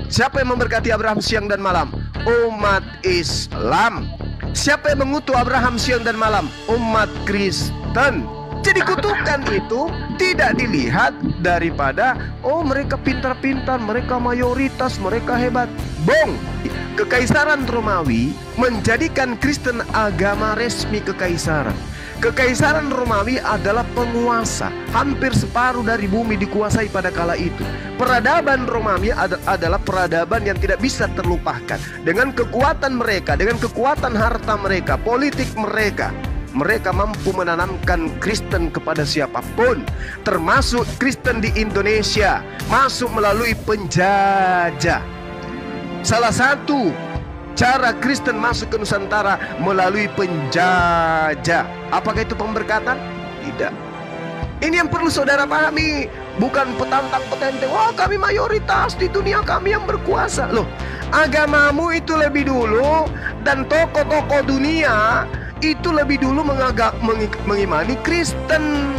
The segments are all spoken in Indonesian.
Siapa yang memberkati Abraham siang dan malam? Umat Islam. Siapa yang mengutuk Abraham siang dan malam? Umat Kristen. Jadi kutukan itu tidak dilihat daripada oh mereka pintar-pintar, mereka mayoritas, mereka hebat. Bong. Kekaisaran Romawi menjadikan Kristen agama resmi kekaisaran. Kekaisaran Romawi adalah penguasa. Hampir separuh dari bumi dikuasai pada kala itu. Peradaban Romawi adalah peradaban yang tidak bisa terlupakan. Dengan kekuatan mereka, dengan kekuatan harta mereka, politik mereka, mereka mampu menanamkan Kristen kepada siapapun, termasuk Kristen di Indonesia, masuk melalui penjajah. Salah satu cara Kristen masuk ke Nusantara melalui penjajah. Apakah itu pemberkatan? Tidak. Ini yang perlu saudara pahami. Bukan petantang-petenteng, wah kami mayoritas di dunia, kami yang berkuasa. Loh, agamamu itu lebih dulu, dan tokoh-tokoh dunia itu lebih dulu mengimani Kristen.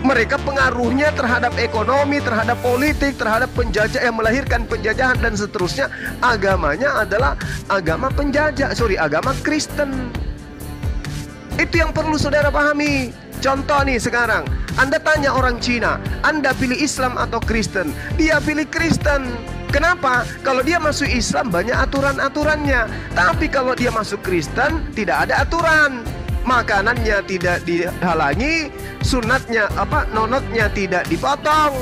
Mereka pengaruhnya terhadap ekonomi, terhadap politik, terhadap penjajah yang melahirkan penjajahan dan seterusnya. Agamanya adalah agama penjajah, agama Kristen. Itu yang perlu saudara pahami. Contoh nih sekarang, Anda tanya orang Cina, Anda pilih Islam atau Kristen? Dia pilih Kristen. Kenapa? Kalau dia masuk Islam banyak aturan-aturannya, tapi kalau dia masuk Kristen tidak ada aturan. Makanannya tidak dihalangi, sunatnya nonotnya tidak dipotong,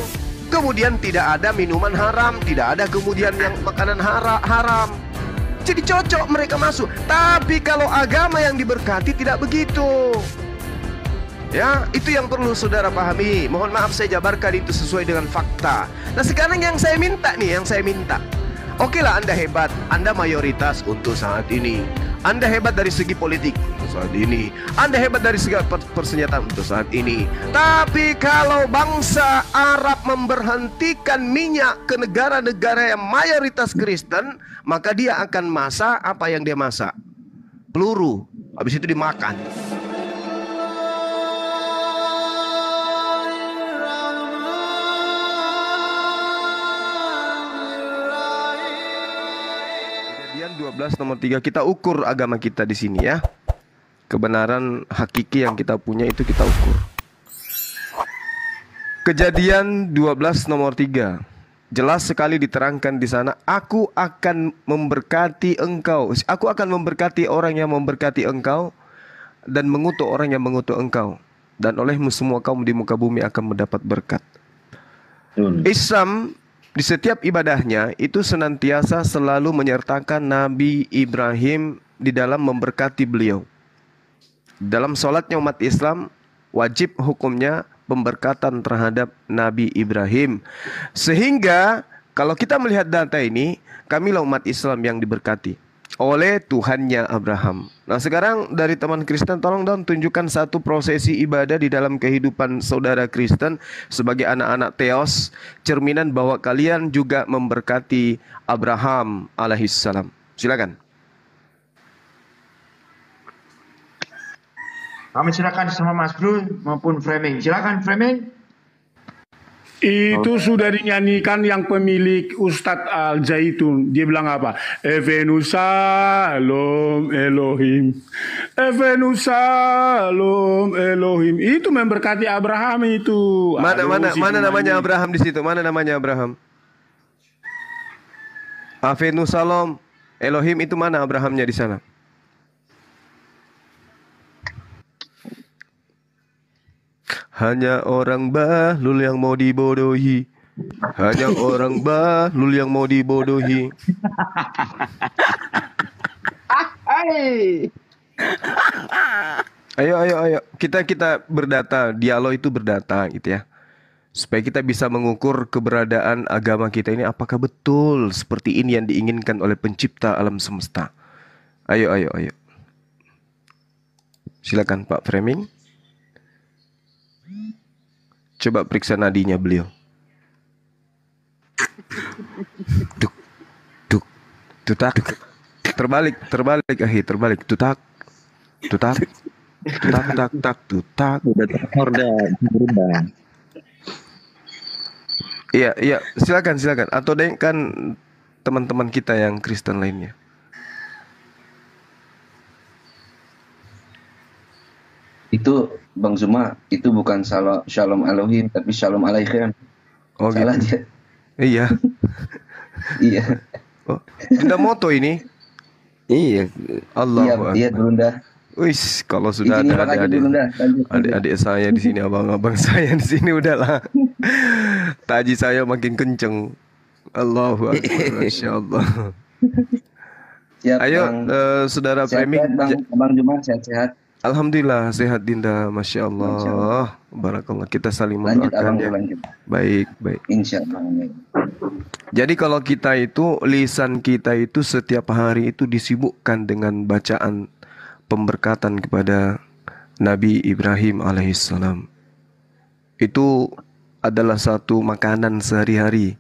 kemudian tidak ada minuman haram, tidak ada kemudian yang makanan haram. Jadi cocok mereka masuk. Tapi kalau agama yang diberkati tidak begitu. Ya, itu yang perlu saudara pahami. Mohon maaf saya jabarkan itu sesuai dengan fakta. Nah sekarang yang saya minta nih, oke lah Anda hebat, Anda mayoritas untuk saat ini. Anda hebat dari segi politik untuk saat ini. Anda hebat dari segi persenjataan untuk saat ini. Tapi kalau bangsa Arab memberhentikan minyak ke negara-negara yang mayoritas Kristen, maka dia akan masak apa yang dia masak? Peluru. Habis itu dimakan. Kejadian 12 nomor 3, kita ukur agama kita di sini ya. Kebenaran hakiki yang kita punya itu kita ukur. Kejadian 12 nomor 3. Jelas sekali diterangkan di sana, aku akan memberkati engkau. Aku akan memberkati orang yang memberkati engkau dan mengutuk orang yang mengutuk engkau. Dan olehmu semua kaum di muka bumi akan mendapat berkat. Islam di setiap ibadahnya itu senantiasa selalu menyertakan Nabi Ibrahim di dalam memberkati beliau. Dalam sholatnya umat Islam wajib hukumnya pemberkatan terhadap Nabi Ibrahim. Sehingga kalau kita melihat data ini, kamilah umat Islam yang diberkati oleh Tuhannya Abraham. Nah sekarang dari teman Kristen, tolong dong tunjukkan satu prosesi ibadah di dalam kehidupan saudara Kristen sebagai anak-anak Theos, cerminan bahwa kalian juga memberkati Abraham alaihissalam. Silakan. Kami silakan sama Mas Bro maupun Framing. Silakan Framing. Itu sudah dinyanyikan yang pemilik Ustadz Al-Zaitun. Dia bilang apa? Evenu Shalom Elohim. Evenu Shalom Elohim. Itu memberkati Abraham itu. Mana namanya Abraham di situ? Mana namanya Abraham? Evenu Shalom Elohim itu mana Abrahamnya di sana? Hanya orang bahlul yang mau dibodohi. Hanya orang bahlul yang mau dibodohi. Ayo. Kita berdata, dialog itu berdata gitu ya. Supaya kita bisa mengukur keberadaan agama kita ini apakah betul seperti ini yang diinginkan oleh pencipta alam semesta. Ayo. Silakan Pak Framing. Coba periksa nadinya beliau. Tutak. Terbalik. Tutak. Iya. Silakan. Atau kan teman-teman kita yang Kristen lainnya. Itu Bang Zuma, itu bukan Shalom Elohim tapi Shalom Aleichem. Oh Salah gitu. dia. Iya. Iya. Oh, Bunda Moto ini. Iya, Allah. Iya Bunda. Wis, kalau sudah Izin ada pakai adik-adik, Bunda. Lanjut. adik-adik saya di sini, abang-abang saya di sini udahlah. Taji saya makin kenceng. Allahu Akbar, Masya Allah. Siap, Ayo, Bang. saudara Sehat-sehat, Fleming. Bang Juma, sehat-sehat. Alhamdulillah sehat Dinda, Masya Allah. Barakallah, kita saling Lanjut mendoakan Abang, ya. lanjut. Baik, baik. Insya Allah. Amin. Jadi kalau kita itu, lisan kita itu setiap hari itu disibukkan dengan bacaan pemberkatan kepada Nabi Ibrahim alaihissalam. Itu adalah satu makanan sehari-hari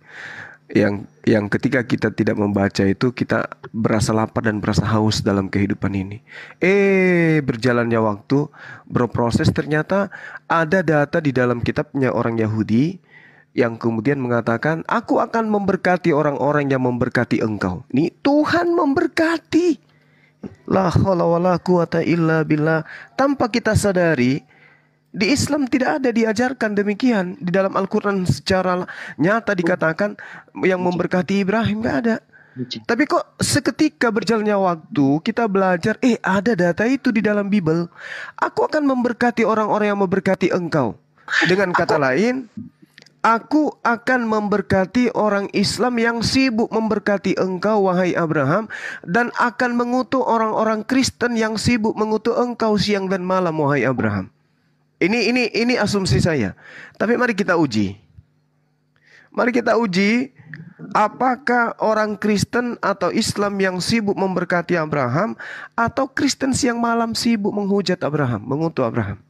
yang ketika kita tidak membaca itu kita berasa lapar dan berasa haus dalam kehidupan ini. Berjalannya waktu, berproses, ternyata ada data di dalam kitabnya orang Yahudi yang kemudian mengatakan, aku akan memberkati orang-orang yang memberkati engkau. Ini Tuhan memberkati. La haula wala quwata illa billah. Tanpa kita sadari, di Islam tidak ada diajarkan demikian. Di dalam Al-Quran secara nyata dikatakan yang memberkati Ibrahim, gak ada. Tapi kok seketika berjalannya waktu kita belajar, ada data itu di dalam Bible. Aku akan memberkati orang-orang yang memberkati engkau. Dengan kata lain, aku akan memberkati orang Islam yang sibuk memberkati engkau, wahai Abraham, dan akan mengutuk orang-orang Kristen yang sibuk mengutuk engkau siang dan malam, wahai Abraham. Ini asumsi saya. Tapi mari kita uji. Mari kita uji, apakah orang Kristen atau Islam yang sibuk memberkati Abraham, atau Kristen siang malam sibuk menghujat Abraham, mengutuk Abraham.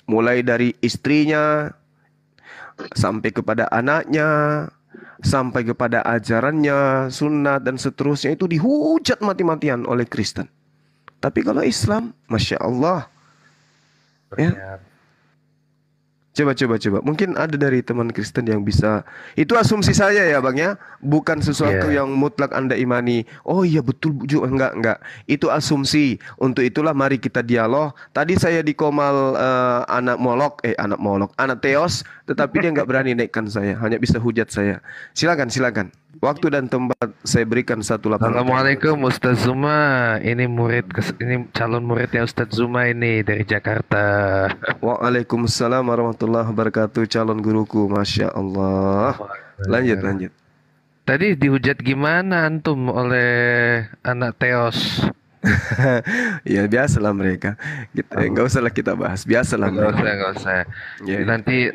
Mulai dari istrinya, sampai kepada anaknya, sampai kepada ajarannya, sunnah dan seterusnya, itu dihujat mati-matian oleh Kristen. Tapi kalau Islam, Masya Allah, ya. Coba. Mungkin ada dari teman Kristen yang bisa. Itu asumsi saya ya Bang ya. Bukan sesuatu yang mutlak Anda imani. Oh iya betul. Enggak. Itu asumsi. Untuk itulah mari kita dialog. Tadi saya di Komal anak Teos. Tetapi dia nggak berani naikkan saya. Hanya bisa hujat saya. Silakan. Waktu dan tempat saya berikan satu lapangan. Assalamualaikum Ustaz Zuma. Ini calon muridnya Ustaz Zuma ini dari Jakarta. Waalaikumsalam warahmatullahi wabarakatuh. Calon guruku, Masya Allah. Lanjut. Tadi dihujat gimana antum oleh anak Teos? Ya biasalah mereka. Nggak usah lah kita bahas. Biasalah mereka. Nggak usah. Ya.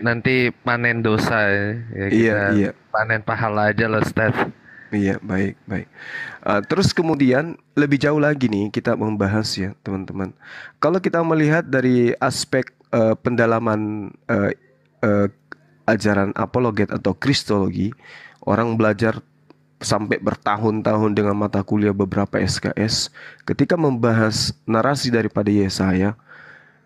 Nanti panen dosa ya. Iya. Panen pahala aja lah Ustaz. Iya, baik. Terus kemudian lebih jauh lagi nih kita membahas ya teman-teman. Kalau kita melihat dari aspek pendalaman ajaran apologet atau kristologi, orang belajar sampai bertahun-tahun dengan mata kuliah beberapa SKS, ketika membahas narasi daripada Yesaya,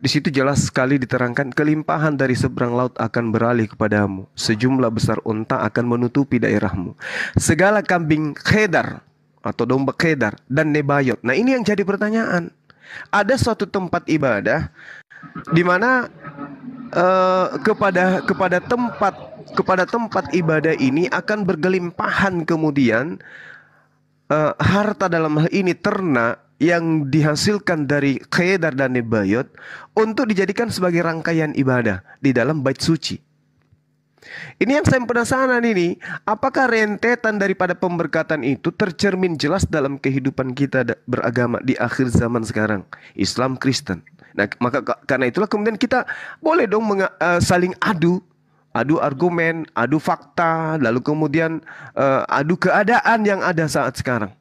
di situ jelas sekali diterangkan kelimpahan dari seberang laut akan beralih kepadamu, sejumlah besar unta akan menutupi daerahmu, segala kambing Kedar atau domba Kedar dan Nebayot. Nah ini yang jadi pertanyaan. Ada suatu tempat ibadah di mana kepada tempat ibadah ini akan bergelimpahan kemudian harta, dalam hal ini ternak yang dihasilkan dari Kedar dan Nebayot, untuk dijadikan sebagai rangkaian ibadah di dalam bait suci. Ini yang saya penasaran ini, apakah rentetan daripada pemberkatan itu tercermin jelas dalam kehidupan kita beragama di akhir zaman sekarang, Islam Kristen. Nah, maka karena itulah kemudian kita boleh dong saling adu argumen, adu fakta, lalu kemudian adu keadaan yang ada saat sekarang.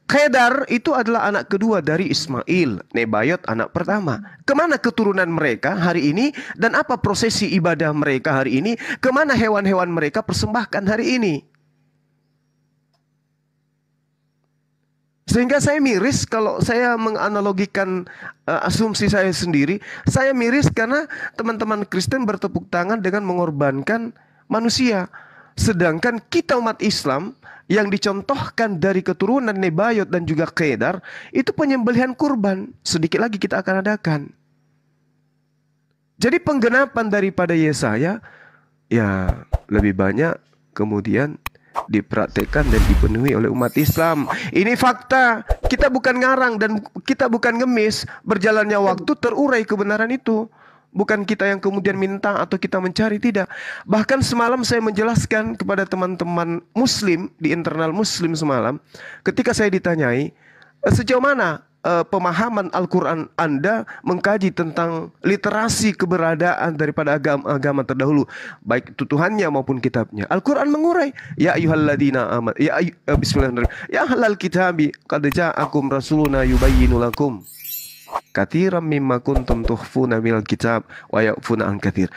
Kedar itu adalah anak kedua dari Ismail, Nebayot anak pertama. Kemana keturunan mereka hari ini, dan apa prosesi ibadah mereka hari ini? Kemana hewan-hewan mereka persembahkan hari ini? Sehingga saya miris kalau saya menganalogikan asumsi saya sendiri. Saya miris karena teman-teman Kristen bertepuk tangan dengan mengorbankan manusia. Sedangkan kita umat Islam yang dicontohkan dari keturunan Nebayot dan juga Kedar, itu penyembelihan kurban. Sedikit lagi kita akan adakan. Jadi penggenapan daripada Yesaya, ya lebih banyak kemudian dipraktekkan dan dipenuhi oleh umat Islam. Ini fakta. Kita bukan ngarang dan kita bukan ngemis. Berjalannya waktu terurai kebenaran itu. Bukan kita yang kemudian minta atau kita mencari, tidak. Bahkan semalam saya menjelaskan kepada teman-teman muslim di internal muslim semalam, ketika saya ditanyai, sejauh mana pemahaman Al-Quran Anda mengkaji tentang literasi keberadaan daripada agama terdahulu, baik itu Tuhannya maupun kitabnya. Al-Quran mengurai, ya ayyuhalladzina amanu, bismillahirrahmanirrahim, ya ahlal kitabi qad ja'akum rasuluna yubayyinu lakum katsiran mimma kuntum tukhfuna minal kitab wa ya'funa an katsir.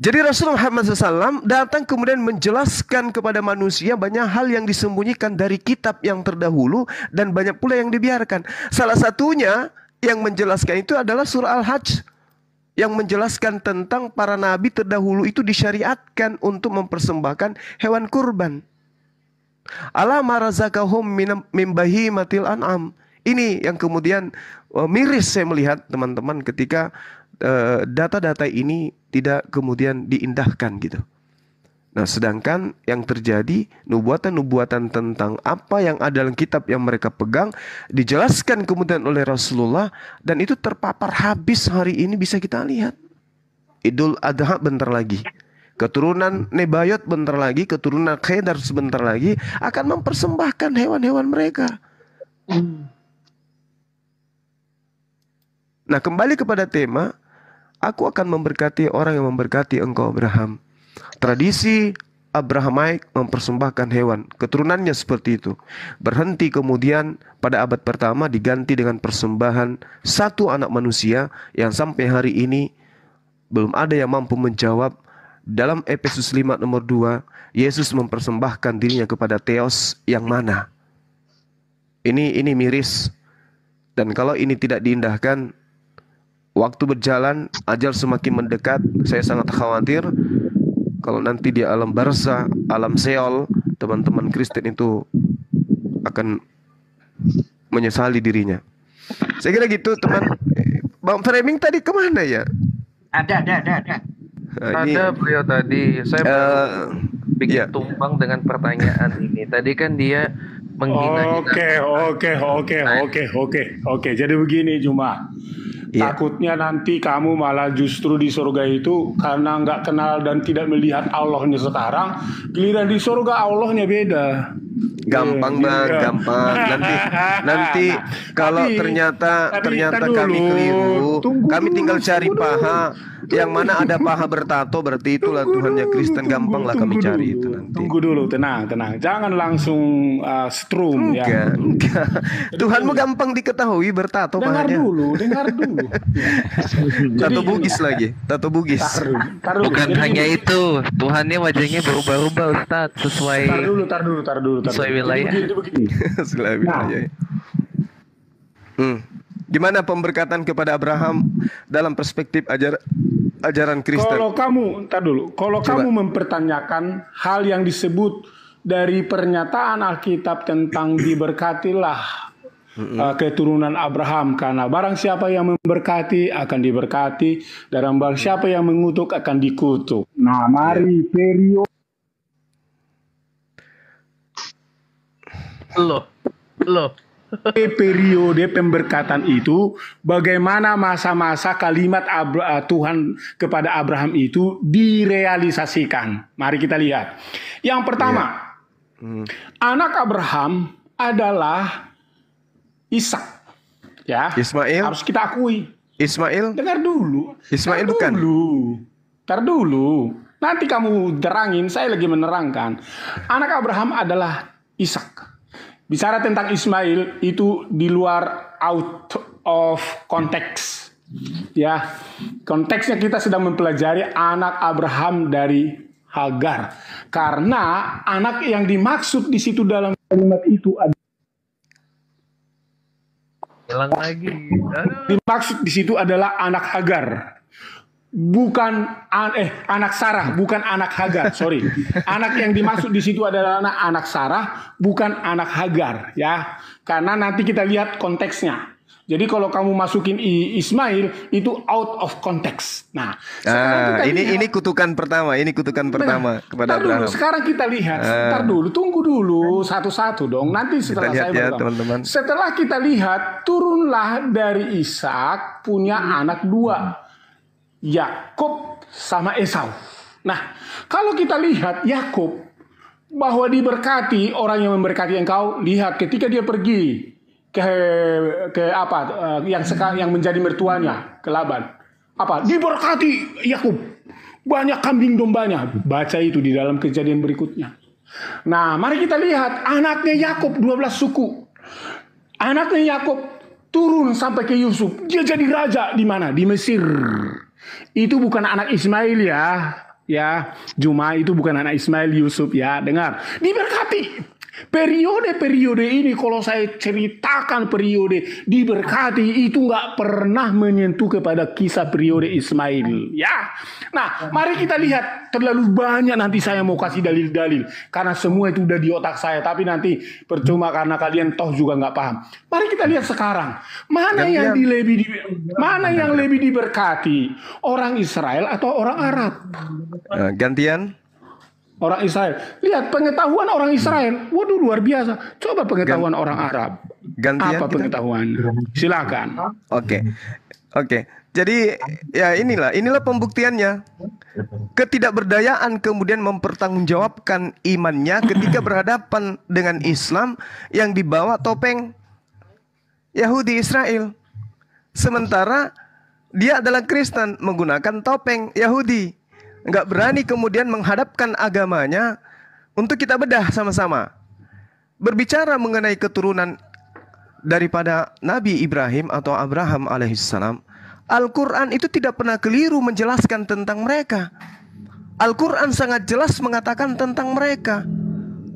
Jadi Rasulullah Muhammad SAW datang kemudian menjelaskan kepada manusia banyak hal yang disembunyikan dari kitab yang terdahulu dan banyak pula yang dibiarkan. Salah satunya yang menjelaskan itu adalah surah Al-Hajj yang menjelaskan tentang para nabi terdahulu itu disyariatkan untuk mempersembahkan hewan kurban. Alama razaqahum min bahimatil an'am. Ini yang kemudian miris saya melihat teman-teman ketika data-data ini tidak kemudian diindahkan gitu. Nah, sedangkan yang terjadi nubuatan-nubuatan tentang apa yang ada dalam kitab yang mereka pegang dijelaskan kemudian oleh Rasulullah dan itu terpapar habis hari ini bisa kita lihat. Idul Adha bentar lagi. Keturunan Nebayot bentar lagi, keturunan Kedar sebentar lagi akan mempersembahkan hewan-hewan mereka. Nah, kembali kepada tema, aku akan memberkati orang yang memberkati engkau Abraham. Tradisi Abrahamaik mempersembahkan hewan, keturunannya seperti itu. Berhenti kemudian pada abad pertama diganti dengan persembahan satu anak manusia yang sampai hari ini belum ada yang mampu menjawab. Dalam Efesus 5 nomor 2, Yesus mempersembahkan dirinya kepada Theos yang mana? Ini miris. Dan kalau ini tidak diindahkan, waktu berjalan, ajal semakin mendekat. Saya sangat khawatir kalau nanti di alam barzah, alam Seol, teman-teman Kristen itu akan menyesali dirinya. Saya kira gitu, teman. Bang Framing tadi kemana ya? Ada. Nah, ini, Ada beliau tadi. Saya bikin ya. tumpang dengan pertanyaan ini. Tadi kan dia menghina. Oke. Jadi begini Juma. Iya. Takutnya nanti kamu malah justru di surga itu karena nggak kenal dan tidak melihat Allahnya sekarang, giliran di surga Allahnya beda. Gampang bang, Iya. gampang. Nanti kalau ternyata kami keliru, kami tinggal cari paha. Yang mana ada paha bertato, berarti itulah Tuhannya Kristen. Gampang lah kami cari itu nanti. Tunggu dulu, tenang. Jangan langsung strum ya. Enggak. Tuhanmu gampang diketahui bertato Dengar pahanya. dengar dulu. Tato Bugis lagi, tato Bugis. Tar dulu. Bukan Jadi hanya begini. itu, Tuhannya wajahnya berubah-ubah Ustaz sesuai Tar dulu. Sesuai wilayah. Jadi begini. Selain wilayah. Gimana pemberkatan kepada Abraham dalam perspektif ajaran Kristen? Kalau kamu, kalau Coba. kamu mempertanyakan hal yang disebut dari pernyataan Alkitab tentang diberkatilah keturunan Abraham, karena barang siapa yang memberkati akan diberkati, dan barang siapa yang mengutuk akan dikutuk. Nah, mari periode periode pemberkatan itu, bagaimana masa-masa kalimat Tuhan kepada Abraham itu direalisasikan. Mari kita lihat. Yang pertama, anak Abraham adalah Ishak. Ya, Ismail? harus kita akui. Ismail? Dengar dulu. Ismail Tar bukan? Tar dulu. Nanti kamu terangin, saya lagi menerangkan. Anak Abraham adalah Ishak. Bicara tentang Ismail itu di luar out of konteks. Ya, konteksnya kita sedang mempelajari anak Abraham dari Hagar. Karena anak yang dimaksud di situ dalam kalimat itu hilang lagi. Aduh. dimaksud di situ adalah anak Hagar. bukan anak Sarah, bukan anak Hagar. Sorry, anak yang dimaksud di situ adalah anak Sarah, bukan anak Hagar, ya. Karena nanti kita lihat konteksnya. Jadi kalau kamu masukin Ismail itu out of context. Nah, ini kutukan pertama, kepada Abraham. Sekarang kita lihat, tunggu dulu satu-satu dong. Nanti setelah kita lihat saya teman-teman. Setelah kita lihat, turunlah dari Ishak punya anak dua, Yakub sama Esau. Nah, kalau kita lihat Yakub bahwa diberkati, orang yang memberkati engkau, lihat ketika dia pergi yang menjadi mertuanya ke Laban, diberkati Yakub, banyak kambing dombanya. Baca itu di dalam Kejadian berikutnya. Nah, mari kita lihat anaknya Yakub 12 suku. Anaknya Yakub turun sampai ke Yusuf. Dia jadi raja di mana? Di Mesir. Itu bukan anak Ismail ya. Juma itu bukan anak Ismail, Yusuf ya. Dengar, diberkati. Periode-periode ini kalau saya ceritakan periode diberkati itu nggak pernah menyentuh kepada kisah periode Ismail ya. Nah, mari kita lihat, terlalu banyak nanti saya mau kasih dalil-dalil karena semua itu udah di otak saya, tapi nanti percuma karena kalian toh juga nggak paham. Mari kita lihat sekarang mana yang lebih diberkati, orang Israel atau orang Arab? Gantian. Orang Israel. Lihat pengetahuan orang Israel. Waduh, luar biasa. Coba pengetahuan orang Arab. Gantian apa pengetahuan? Silakan. Oke. Jadi ya inilah pembuktiannya. Ketidakberdayaan kemudian mempertanggungjawabkan imannya ketika berhadapan dengan Islam yang dibawa topeng Yahudi Israel. Sementara dia adalah Kristen menggunakan topeng Yahudi. Nggak berani kemudian menghadapkan agamanya untuk kita bedah sama-sama. Berbicara mengenai keturunan daripada Nabi Ibrahim atau Abraham alaihissalam, Al-Quran itu tidak pernah keliru menjelaskan tentang mereka. Al-Quran sangat jelas mengatakan tentang mereka.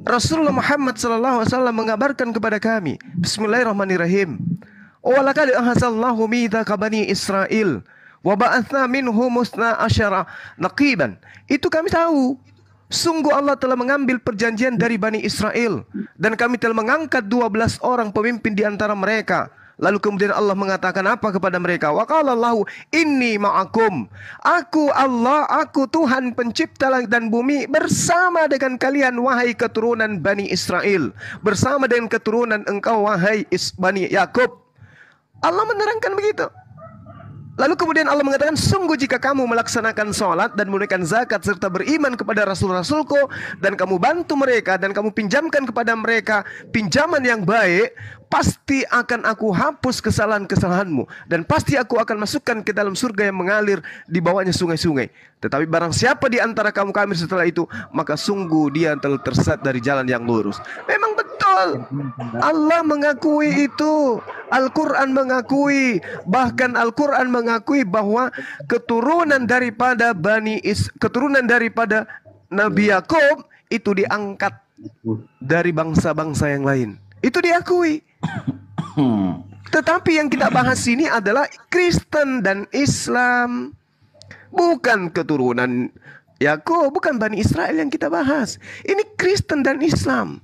Rasulullah Muhammad SAW mengabarkan kepada kami, Bismillahirrahmanirrahim, walaqad ahazallahu mitsaqa bani Israil wa ba'atsna minhum 12 naqiban. Itu kami tahu. Sungguh Allah telah mengambil perjanjian dari Bani Israel dan kami telah mengangkat 12 orang pemimpin di antara mereka. Lalu kemudian Allah mengatakan apa kepada mereka? Wa qala Allahu inni ma'akum. Aku Allah, aku Tuhan pencipta langit dan bumi bersama dengan kalian wahai keturunan Bani Israel. Bersama dengan keturunan engkau wahai Bani Yakub. Allah menerangkan begitu. Lalu kemudian Allah mengatakan, sungguh jika kamu melaksanakan sholat dan menunaikan zakat serta beriman kepada Rasul-Rasulku dan kamu bantu mereka dan kamu pinjamkan kepada mereka pinjaman yang baik, pasti akan aku hapus kesalahan-kesalahanmu dan pasti aku akan masukkan ke dalam surga yang mengalir di bawahnya sungai-sungai. Tetapi barang siapa di antara kamu kafir setelah itu, maka sungguh dia telah tersesat dari jalan yang lurus. Memang betul, Allah mengakui itu. Al-Quran mengakui, bahkan Al-Quran mengakui bahwa keturunan daripada Nabi Yakub itu diangkat dari bangsa-bangsa yang lain. Itu diakui. Tetapi yang kita bahas ini adalah Kristen dan Islam, bukan keturunan Yakub, bukan Bani Israel yang kita bahas. Ini Kristen dan Islam.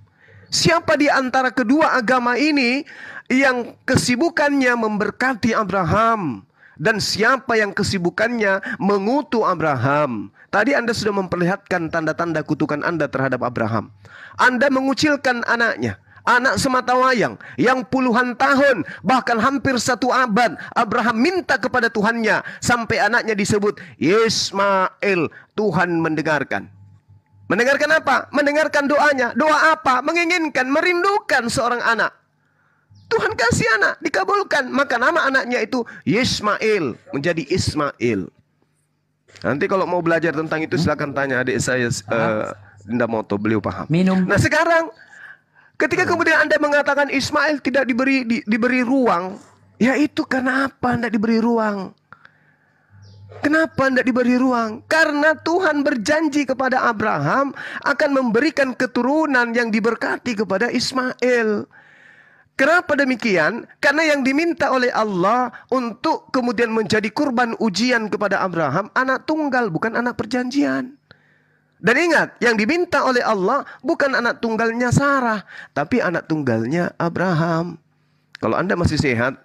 Siapa di antara kedua agama ini yang kesibukannya memberkati Abraham dan siapa yang kesibukannya mengutu Abraham? Tadi Anda sudah memperlihatkan tanda-tanda kutukan Anda terhadap Abraham. Anda mengucilkan anaknya, anak sematawayang yang puluhan tahun, bahkan hampir 1 abad Abraham minta kepada Tuhannya sampai anaknya disebut Ismail. Tuhan mendengarkan. Mendengarkan apa? Mendengarkan doanya. Doa apa? Menginginkan, merindukan seorang anak. Tuhan kasih anak, dikabulkan. Maka nama anaknya itu Ismail, menjadi Ismail. Nanti kalau mau belajar tentang itu silakan tanya adik saya Dinda Moto, beliau paham. Nah sekarang ketika kemudian Anda mengatakan Ismail tidak diberi ruang, ya itu karena apa Anda diberi ruang? Kenapa tidak diberi ruang? Karena Tuhan berjanji kepada Abraham akan memberikan keturunan yang diberkati kepada Ismail. Kenapa demikian? Karena yang diminta oleh Allah untuk kemudian menjadi kurban ujian kepada Abraham, anak tunggal, bukan anak perjanjian. Dan ingat, yang diminta oleh Allah bukan anak tunggalnya Sarah, tapi anak tunggalnya Abraham. Kalau Anda masih sehat,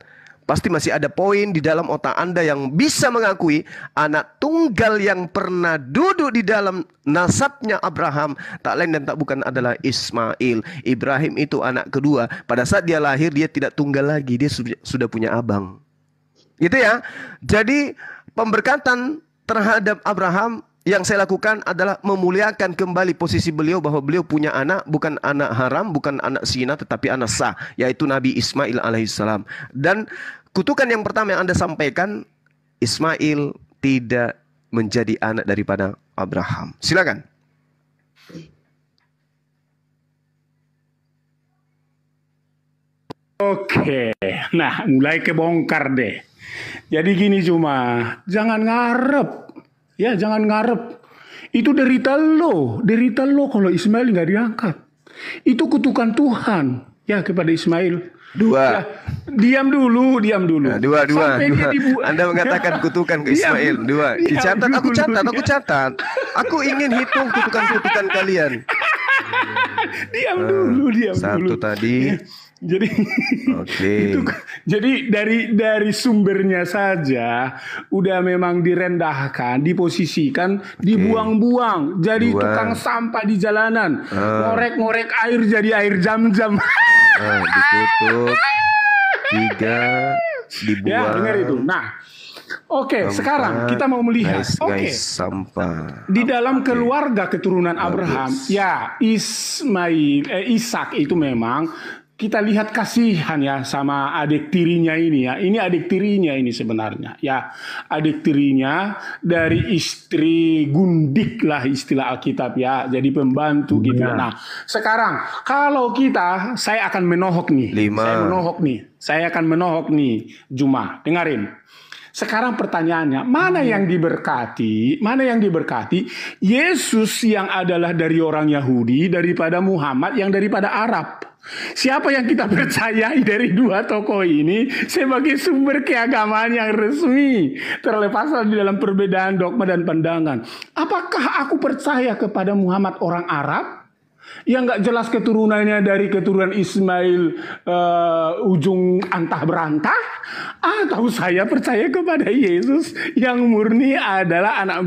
pasti masih ada poin di dalam otak Anda yang bisa mengakui anak tunggal yang pernah duduk di dalam nasabnya Abraham tak lain dan tak bukan adalah Ismail. Ibrahim itu anak kedua. Pada saat dia lahir, dia tidak tunggal lagi, dia sudah punya abang. Gitu ya. Jadi pemberkatan terhadap Abraham yang saya lakukan adalah memuliakan kembali posisi beliau, bahwa beliau punya anak, bukan anak haram, bukan anak zina, tetapi anak sah, yaitu Nabi Ismail alaihissalam. Dan kutukan yang pertama yang Anda sampaikan, Ismail tidak menjadi anak daripada Abraham. Silakan. Oke, nah mulai kebongkar deh. Jadi gini cuma, jangan ngarep. Ya jangan ngarep. Itu derita lo kalau Ismail nggak diangkat. Itu kutukan Tuhan ya kepada Ismail. Dua. Ya, diam dulu. Nah, dua. Anda mengatakan kutukan ke Ismail. Dua. Dicatat, aku catat. Aku ingin hitung kutukan-kutukan kalian. Diam dulu. Satu tadi. Jadi, Oke. jadi dari sumbernya saja udah memang direndahkan, diposisikan, dibuang-buang, jadi Dua. tukang sampah di jalanan, ngorek-ngorek air jadi air jam-jam. Dikutuk. 3 dibuang. Ya, dengar itu. Nah, oke, sekarang kita mau melihat. Oke. Sampah. Di dalam keluarga keturunan Abraham, ya Ishak itu memang kita lihat kasihan ya sama adik tirinya ini ya. Ini adik tirinya ini sebenarnya. Ya, adik tirinya dari istri gundik lah istilah Alkitab ya. Jadi pembantu gitu. Nah, sekarang kalau saya akan menohok nih. 5. Saya akan menohok nih, Juma. Dengarin. Sekarang pertanyaannya, mana yang diberkati? Mana yang diberkati? Yesus yang adalah dari orang Yahudi daripada Muhammad yang daripada Arab. Siapa yang kita percayai dari dua tokoh ini sebagai sumber keagamaan yang resmi, terlepas di dalam perbedaan dogma dan pandangan? Apakah aku percaya kepada Muhammad orang Arab yang nggak jelas keturunannya dari keturunan Ismail ujung antah berantah, atau saya percaya kepada Yesus yang murni adalah anak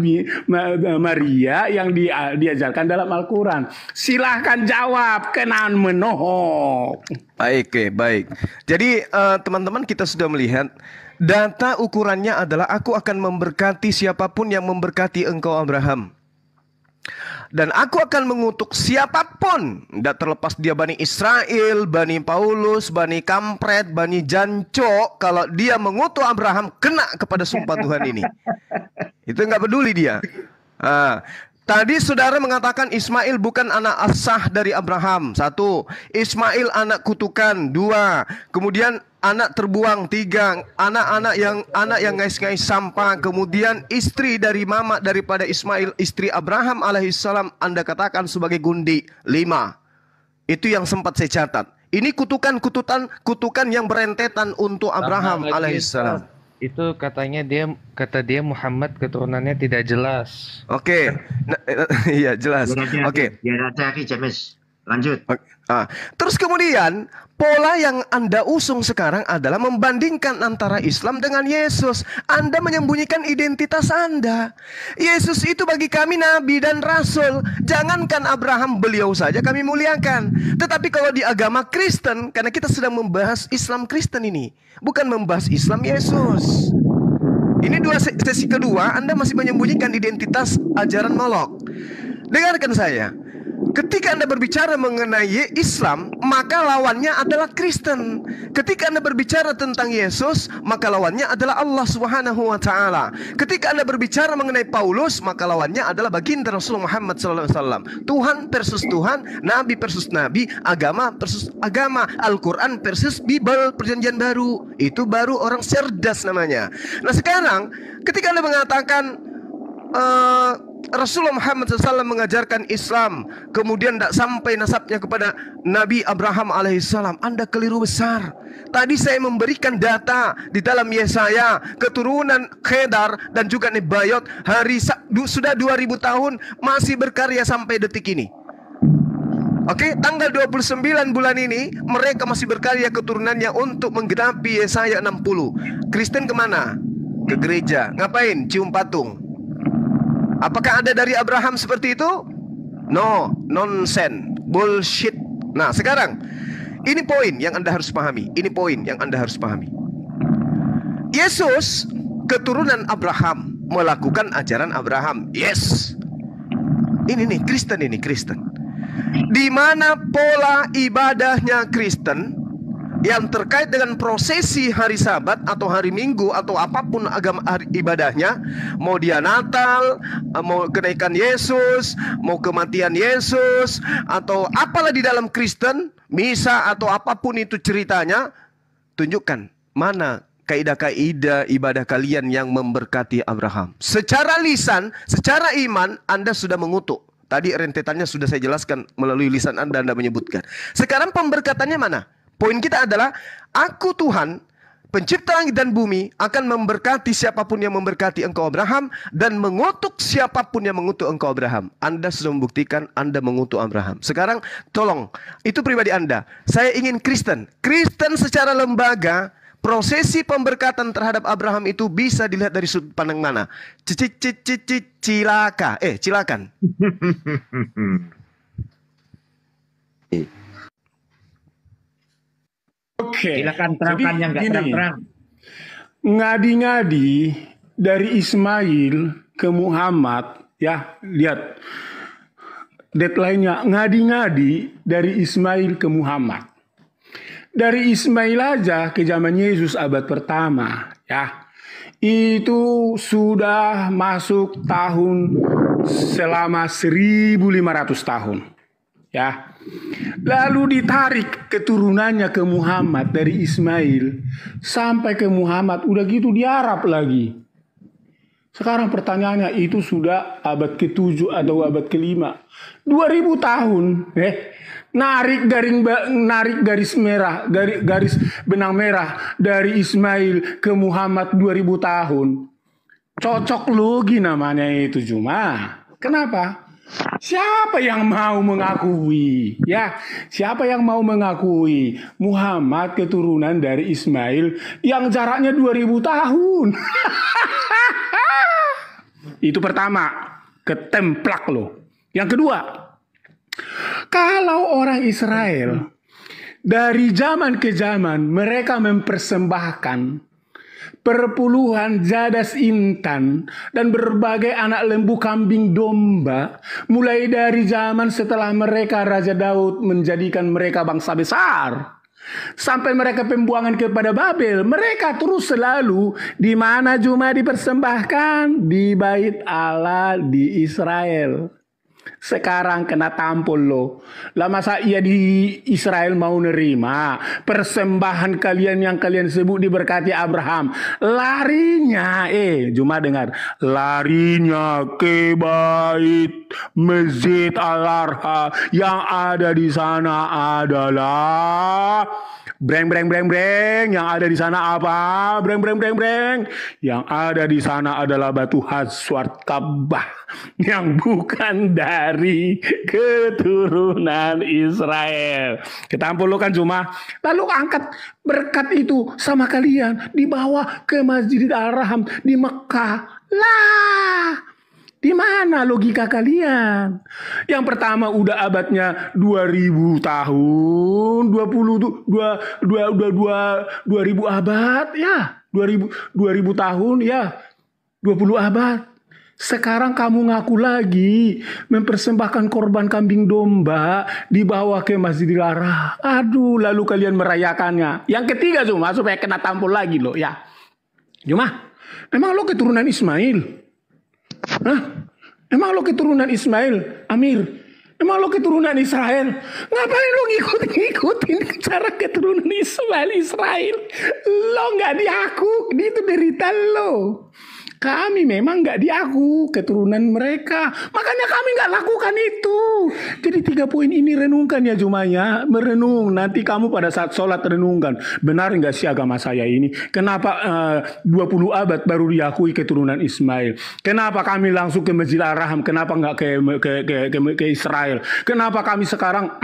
Maria yang diajarkan dalam Al-Quran? Silahkan jawab, kenaan menohok. Baik. Jadi teman-teman, kita sudah melihat data ukurannya adalah aku akan memberkati siapapun yang memberkati engkau Abraham. Dan aku akan mengutuk siapapun, tidak terlepas dia Bani Israel, Bani Paulus, Bani Kampret, Bani Janco. Kalau dia mengutuk Abraham, kena kepada sumpah Tuhan ini. Itu nggak peduli dia. Tadi saudara mengatakan Ismail bukan anak asah dari Abraham. 1. Ismail anak kutukan. 2. Kemudian anak terbuang. 3. Anak yang ngais-ngais sampah. Kemudian istri dari mama daripada Ismail, istri Abraham alaihissalam, Anda katakan sebagai gundi. 5. Itu yang sempat saya catat. Ini kutukan yang berentetan untuk Abraham alaihissalam. Itu kata dia Muhammad keturunannya tidak jelas. Oke. Iya jelas. Oke. Biar hati-hati James. Lanjut. Terus kemudian pola yang Anda usung sekarang adalah membandingkan antara Islam dengan Yesus. Anda menyembunyikan identitas Anda. Yesus itu bagi kami nabi dan rasul. Jangankan Abraham, beliau saja kami muliakan. Tetapi kalau di agama Kristen, karena kita sedang membahas Islam Kristen ini, bukan membahas Islam Yesus. Ini sesi kedua, Anda masih menyembunyikan identitas ajaran Molok. Dengarkan saya. Ketika Anda berbicara mengenai Islam, maka lawannya adalah Kristen. Ketika Anda berbicara tentang Yesus, maka lawannya adalah Allah Subhanahu wa taala. Ketika Anda berbicara mengenai Paulus, maka lawannya adalah baginda Rasul Muhammad sallallahu alaihi wasallam. Tuhan versus Tuhan, nabi versus nabi, agama versus agama, Al-Qur'an versus Bible, Perjanjian Baru. Itu baru orang cerdas namanya. Nah, sekarang ketika Anda mengatakan Rasulullah Muhammad SAW mengajarkan Islam, kemudian tidak sampai nasabnya kepada Nabi Abraham alaihissalam, Anda keliru besar. Tadi saya memberikan data di dalam Yesaya, keturunan Khedar dan juga Nebayot sudah 2000 tahun masih berkarya sampai detik ini. Oke, tanggal 29 bulan ini mereka masih berkarya keturunannya untuk menggenapi Yesaya 60. Kristen kemana? Ke gereja. Ngapain? Cium patung. Apakah ada dari Abraham seperti itu? No, nonsense, bullshit. Nah, sekarang ini poin yang Anda harus pahami. Ini poin yang Anda harus pahami. Yesus keturunan Abraham, melakukan ajaran Abraham. Yes. Ini nih Kristen, ini Kristen. Di mana pola ibadahnya Kristen yang terkait dengan prosesi hari Sabat atau hari Minggu atau apapun agama ibadahnya, mau dia Natal, mau kenaikan Yesus, mau kematian Yesus, atau apalah di dalam Kristen, misa atau apapun itu ceritanya, tunjukkan mana kaidah-kaidah ibadah kalian yang memberkati Abraham. Secara lisan, secara iman, Anda sudah mengutuk. Tadi rentetannya sudah saya jelaskan melalui lisan Anda menyebutkan. Sekarang pemberkatannya mana? Poin kita adalah, aku Tuhan, pencipta langit dan bumi, akan memberkati siapapun yang memberkati engkau Abraham, dan mengutuk siapapun yang mengutuk engkau Abraham. Anda sudah membuktikan Anda mengutuk Abraham. Sekarang tolong, itu pribadi Anda. Saya ingin Kristen. Kristen secara lembaga, prosesi pemberkatan terhadap Abraham itu bisa dilihat dari sudut pandang mana? Silakan. Oke. Silakan terangkan yang nggak terang-terang. Ngadi-ngadi dari Ismail ke Muhammad, ya lihat deadline-nya. Ngadi-ngadi dari Ismail ke Muhammad. Dari Ismail aja ke zaman Yesus abad pertama, ya. Itu sudah masuk tahun selama 1500 tahun. Ya. Lalu ditarik keturunannya ke Muhammad dari Ismail sampai ke Muhammad, udah gitu di Arab lagi. Sekarang pertanyaannya, itu sudah abad ke-7 atau abad ke-5. 2000 tahun, narik garis merah, garis benang merah dari Ismail ke Muhammad 2000 tahun. Cocok logi namanya itu, cuma kenapa? Siapa yang mau mengakui? Ya, siapa yang mau mengakui Muhammad keturunan dari Ismail yang jaraknya 2000 tahun? Itu pertama, ketemplak loh. Yang kedua, kalau orang Israel dari zaman ke zaman mereka mempersembahkan perpuluhan jadas intan dan berbagai anak lembu kambing domba, mulai dari zaman setelah mereka Raja Daud menjadikan mereka bangsa besar, sampai mereka pembuangan kepada Babel, mereka terus selalu di mana cuma dipersembahkan di bait Allah di Israel. Sekarang kena tampol loh. Lah masa iya di Israel mau nerima persembahan kalian yang kalian sebut diberkati Abraham? Larinya, cuma dengar, larinya ke bait Masjid Al-Arha, yang ada di sana adalah breng. Yang ada di sana apa? Breng. Yang ada di sana adalah batu Haswart Ka'bah yang bukan dari keturunan Israel. Ketampul lo kan cuma. Lalu angkat berkat itu sama kalian, dibawa ke Masjidil Haram di Mekah. Lah, di mana logika kalian? Yang pertama udah abadnya 2000 tahun, 2000 abad ya, 2000 tahun ya, 20 abad. Sekarang kamu ngaku lagi mempersembahkan korban kambing domba dibawa ke Masjidil Haram. Aduh, lalu kalian merayakannya. Yang ketiga cuma supaya kena tampol lagi loh ya. Cuma, emang lo keturunan Ismail? Hah? Emang lo keturunan Ismail, Amir? Emang lo keturunan Israel? Ngapain lo ngikutin cara keturunan Israel? Lo nggak diaku, itu derita lo. Kami memang nggak diaku keturunan mereka. Makanya kami nggak lakukan itu. Jadi 3 poin ini renungkan ya Jumaya. Merenung. Nanti kamu pada saat sholat renungkan. Benar nggak sih agama saya ini? Kenapa 20 abad baru diakui keturunan Ismail? Kenapa kami langsung ke Masjid Ar-Raham? Kenapa nggak ke Israel? Kenapa kami sekarang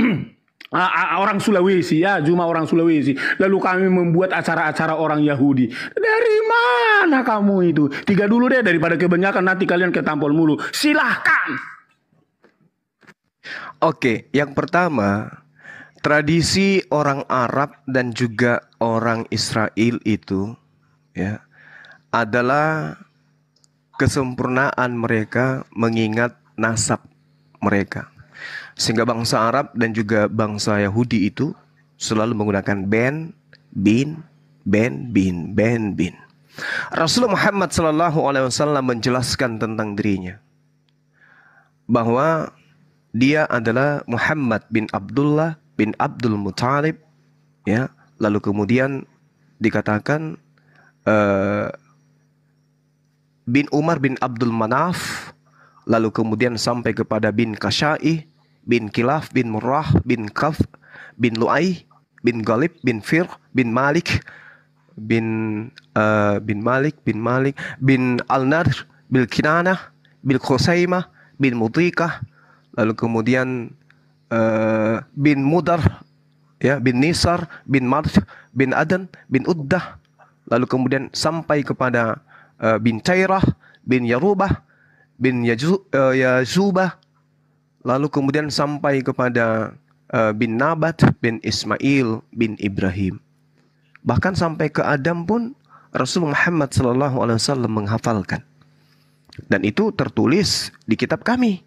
orang Sulawesi ya, cuma orang Sulawesi. Lalu kami membuat acara-acara orang Yahudi. Dari mana kamu itu? 3 dulu deh daripada kebanyakan nanti kalian ketampol mulu. Silahkan. Oke, yang pertama, tradisi orang Arab dan juga orang Israel itu ya adalah kesempurnaan mereka mengingat nasab mereka. Sehingga bangsa Arab dan juga bangsa Yahudi itu selalu menggunakan bin. Rasulullah Muhammad SAW menjelaskan tentang dirinya bahwa dia adalah Muhammad bin Abdullah bin Abdul Muttalib, ya. Lalu kemudian dikatakan bin Umar bin Abdul Manaf, lalu kemudian sampai kepada bin Kasya'i, bin Kilaf, bin Murrah, bin Kaf, bin Lu'ay, bin Ghalib, bin Fir, bin Malik, bin Al-Nadr, bin Kinanah, bin Khusaimah, bin Mudrikah, lalu kemudian bin Mudar, ya, bin Nisar, bin Marj, bin Adan, bin Uddah, lalu kemudian sampai kepada bin Cairah, bin Yarubah, bin Yazubah, lalu kemudian sampai kepada bin Nabat, bin Ismail, bin Ibrahim. Bahkan sampai ke Adam pun Rasulullah Muhammad SAW menghafalkan. Dan itu tertulis di kitab kami.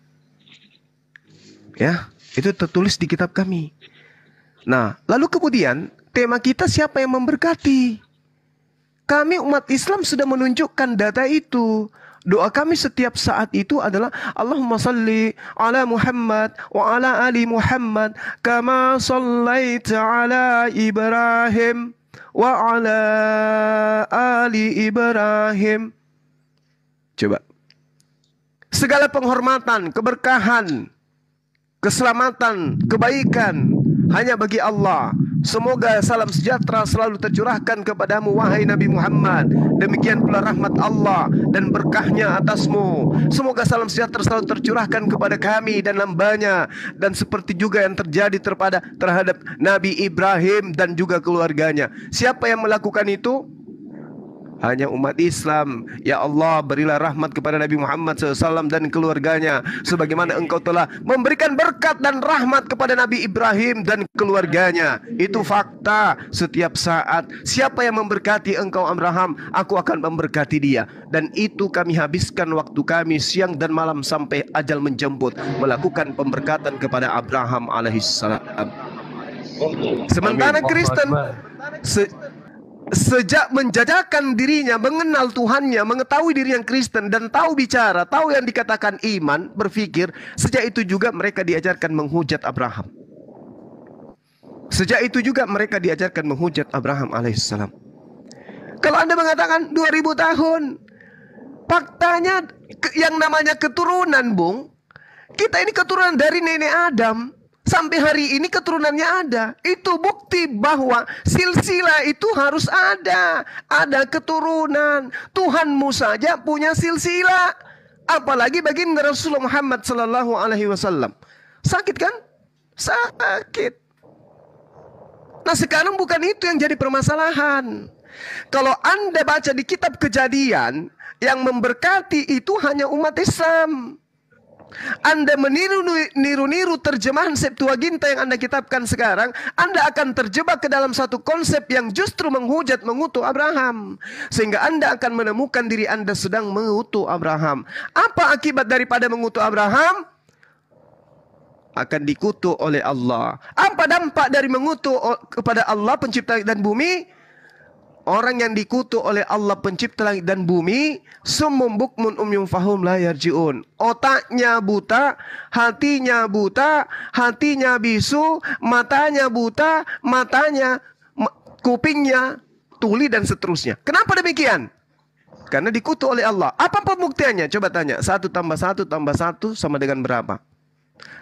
Ya, itu tertulis di kitab kami. Nah, lalu kemudian tema kita siapa yang memberkati? Kami umat Islam sudah menunjukkan data itu. Doa kami setiap saat itu adalah Allahumma salli ala Muhammad wa ala ali Muhammad kama sallaita ala Ibrahim wa ala ali Ibrahim. Coba. Segala penghormatan, keberkahan, keselamatan, kebaikan hanya bagi Allah. Semoga salam sejahtera selalu tercurahkan kepadamu wahai Nabi Muhammad. Demikian pula rahmat Allah dan berkahnya atasmu. Semoga salam sejahtera selalu tercurahkan kepada kami dan hambanya. Dan seperti juga yang terjadi terhadap Nabi Ibrahim dan juga keluarganya. Siapa yang melakukan itu? Hanya umat Islam. Ya Allah, berilah rahmat kepada Nabi Muhammad SAW dan keluarganya, sebagaimana Engkau telah memberikan berkat dan rahmat kepada Nabi Ibrahim dan keluarganya. Itu fakta setiap saat. Siapa yang memberkati engkau Abraham, aku akan memberkati dia. Dan itu kami habiskan waktu kami siang dan malam sampai ajal menjemput, melakukan pemberkatan kepada Abraham alaihissalam. Sementara Kristen sejak menjajakan dirinya, mengenal Tuhannya, mengetahui diri yang Kristen dan tahu bicara, tahu yang dikatakan iman, berpikir, sejak itu juga mereka diajarkan menghujat Abraham. Sejak itu juga mereka diajarkan menghujat Abraham alaihissalam. Kalau Anda mengatakan 2000 tahun, faktanya yang namanya keturunan, Bung, kita ini keturunan dari nenek Adam. Sampai hari ini keturunannya ada. Itu bukti bahwa silsilah itu harus ada. Ada keturunan. Tuhanmu saja punya silsilah. Apalagi baginda Rasulullah Muhammad SAW. Sakit kan? Sakit. Nah sekarang bukan itu yang jadi permasalahan. Kalau Anda baca di kitab Kejadian, yang memberkati itu hanya umat Islam. Anda meniru-niru terjemahan Septuaginta yang Anda kitabkan sekarang, Anda akan terjebak ke dalam satu konsep yang justru menghujat, mengutuk Abraham. Sehingga Anda akan menemukan diri Anda sedang mengutuk Abraham. Apa akibat daripada mengutuk Abraham? Akan dikutuk oleh Allah. Apa dampak dari mengutuk kepada Allah pencipta langit dan bumi? Orang yang dikutuk oleh Allah pencipta langit dan bumi, summum bukmun umyum fahum la yarji'un. Otaknya buta, hatinya bisu, matanya buta, kupingnya tuli dan seterusnya. Kenapa demikian? Karena dikutuk oleh Allah. Apa pembuktiannya? Coba tanya. 1 tambah 1 tambah 1 sama dengan berapa?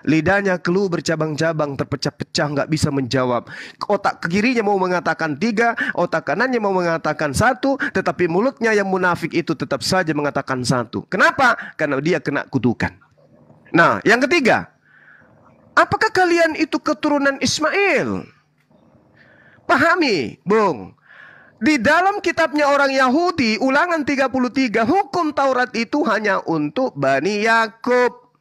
Lidahnya keluh bercabang-cabang, terpecah-pecah, nggak bisa menjawab. Otak kirinya mau mengatakan 3, otak kanannya mau mengatakan 1, tetapi mulutnya yang munafik itu tetap saja mengatakan 1. Kenapa? Karena dia kena kutukan. Nah, yang ketiga, apakah kalian itu keturunan Ismail? Pahami, Bung. Di dalam kitabnya orang Yahudi, Ulangan 33, hukum Taurat itu hanya untuk Bani Yakub.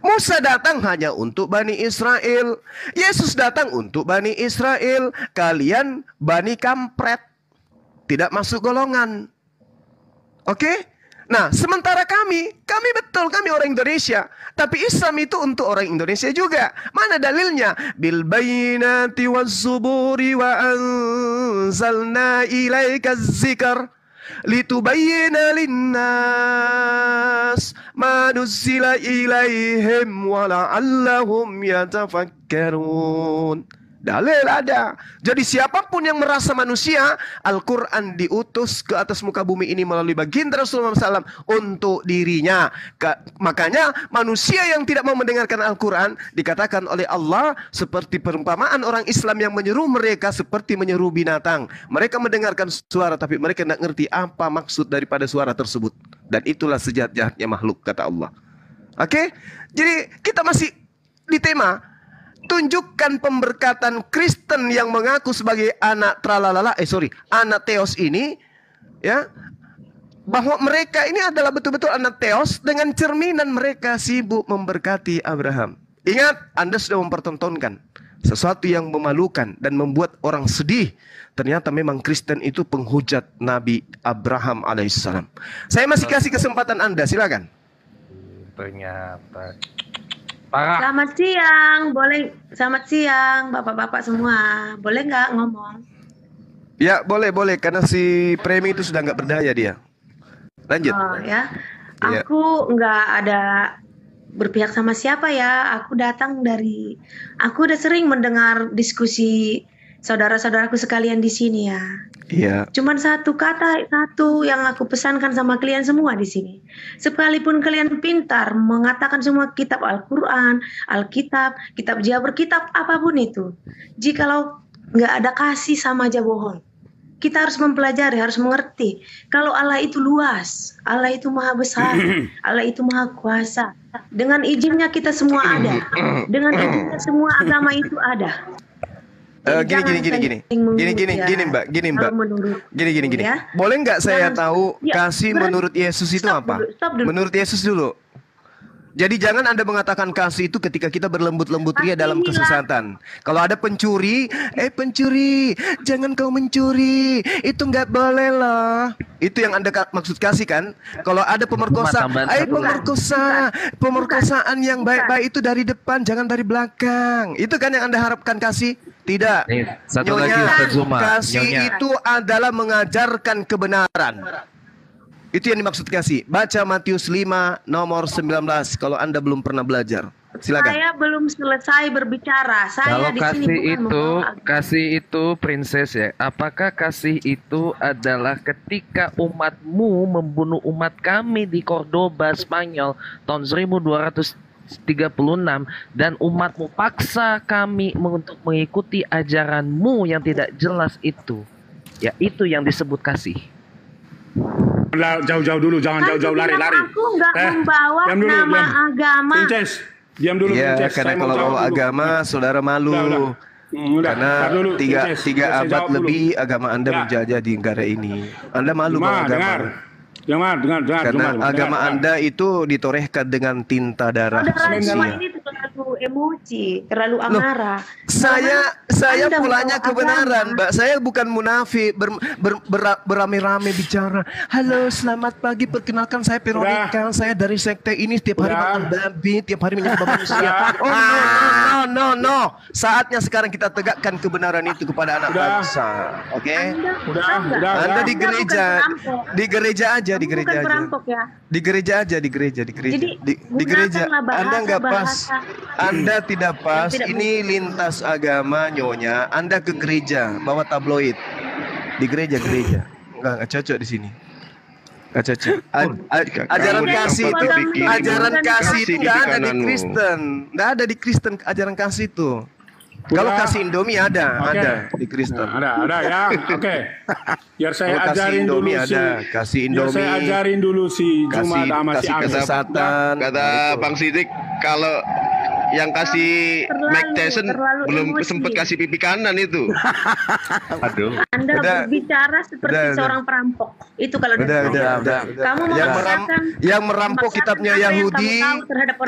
Musa datang hanya untuk Bani Israel. Yesus datang untuk Bani Israel. Kalian Bani Kampret. Tidak masuk golongan. Oke? Nah, sementara kami betul, kami orang Indonesia. Tapi Islam itu untuk orang Indonesia juga. Mana dalilnya? Bil bayyinati waz zuburi wa anzalna ilaika dzikr litubayyana linnas ma nuzila ilaihim wa la'allahum yatafakkarun. Dalil ada. Jadi siapapun yang merasa manusia, Al-Quran diutus ke atas muka bumi ini melalui baginda Rasulullah SAW untuk dirinya. Makanya manusia yang tidak mau mendengarkan Al-Quran dikatakan oleh Allah seperti perumpamaan orang Islam yang menyeru mereka seperti menyeru binatang. Mereka mendengarkan suara tapi mereka tidak ngerti apa maksud daripada suara tersebut. Dan itulah sejahat-jahatnya makhluk, kata Allah. Oke? Jadi kita masih di tema tunjukkan pemberkatan Kristen yang mengaku sebagai anak anak Theos ini, ya, bahwa mereka ini adalah betul-betul anak Theos dengan cerminan mereka sibuk memberkati Abraham. Ingat, Anda sudah mempertontonkan sesuatu yang memalukan dan membuat orang sedih. Ternyata memang Kristen itu penghujat Nabi Abraham alaihissalam. Saya masih kasih kesempatan Anda, silakan. Ternyata parah. Selamat siang, selamat siang bapak-bapak semua. Boleh nggak ngomong? Ya, boleh, karena si Premi itu sudah nggak berdaya dia. Lanjut. Oh ya, aku nggak ada berpihak sama siapa ya. Aku udah sering mendengar diskusi saudara-saudaraku sekalian di sini ya. Iya. Cuman satu yang aku pesankan sama kalian semua di sini. Sekalipun kalian pintar mengatakan semua kitab Al-Quran, Alkitab, kitab Jabur, kitab apapun itu, jikalau nggak ada kasih sama aja bohong. Kita harus mempelajari, harus mengerti. Kalau Allah itu luas, Allah itu maha besar, Allah itu maha kuasa. Dengan izinnya kita semua ada. Dengan izinnya semua agama itu ada. Gini Mbak. Ya? Boleh nggak saya tahu kasih menurut Yesus itu apa? Stop dulu. Menurut Yesus dulu. Jadi jangan Anda mengatakan kasih itu ketika kita berlembut-lembut ria dalam kesesatan. Kalau ada pencuri, jangan kau mencuri, itu nggak boleh loh. Itu yang Anda maksud kasih kan? Kalau ada pemerkosa, pemerkosaan yang baik-baik itu dari depan, jangan dari belakang. Itu kan yang Anda harapkan kasih? Tidak. Nih, satu lagi Ustaz Zuma. Kasih itu adalah mengajarkan kebenaran. Itu yang dimaksud kasih. Baca Matius 5 nomor 19 kalau Anda belum pernah belajar. Silakan. Saya belum selesai berbicara. Kalau kasih itu princess ya. Apakah kasih itu adalah ketika umatmu membunuh umat kami di Cordoba, Spanyol tahun 1236 dan umatmu paksa kami untuk mengikuti ajaranmu yang tidak jelas itu. Ya, itu yang disebut kasih. Jauh-jauh dulu, jangan jauh-jauh lari. Aku nggak membawa nama agama. Princess, diam dulu. Iya, karena kalau bawa agama, saudara malu. Karena tiga abad lebih agama Anda menjajah di negara ini. Anda malu bawa agama. Dengar. Karena agama Anda itu ditorehkan dengan tinta darah manusia. Ini terlalu emosi, terlalu amarah. Saya pulangnya kebenaran, Mbak. Saya bukan munafik beramai-ramai bicara. Halo, selamat pagi. Perkenalkan saya Veronica. Saya dari sekte ini setiap hari makan babi, tiap hari menyembah manusia. Oh no. Saatnya sekarang kita tegakkan kebenaran itu kepada anak bangsa. Oke? Anda di gereja aja. Di gereja aja. Anda nggak pas. Anda tidak pas. Ini lintas agama, nyonya. Anda ke gereja bawa tabloid. Di gereja. Nggak cocok di sini. Ajaran kasih itu, ajaran kasih itu nggak ada di Kristen, nggak ada di Kristen ajaran kasih itu. Kalau kasih Indomie ada di Kristen. Ada ya. Oke. Biar saya Kalau kasih ajarin dulu Indomie si. ada, kasih Biar Indomie. saya ajarin dulu si Jumat sama si kasih Agus. kesesatan. Kata Bang Sidik, kalau yang kasih Mike Tyson belum emosi. sempat kasih pipi kanan itu. Aduh. Anda Udah. berbicara seperti Udah. seorang perampok. Itu kalau Udah. Kamu Yang merampok kitabnya Yahudi,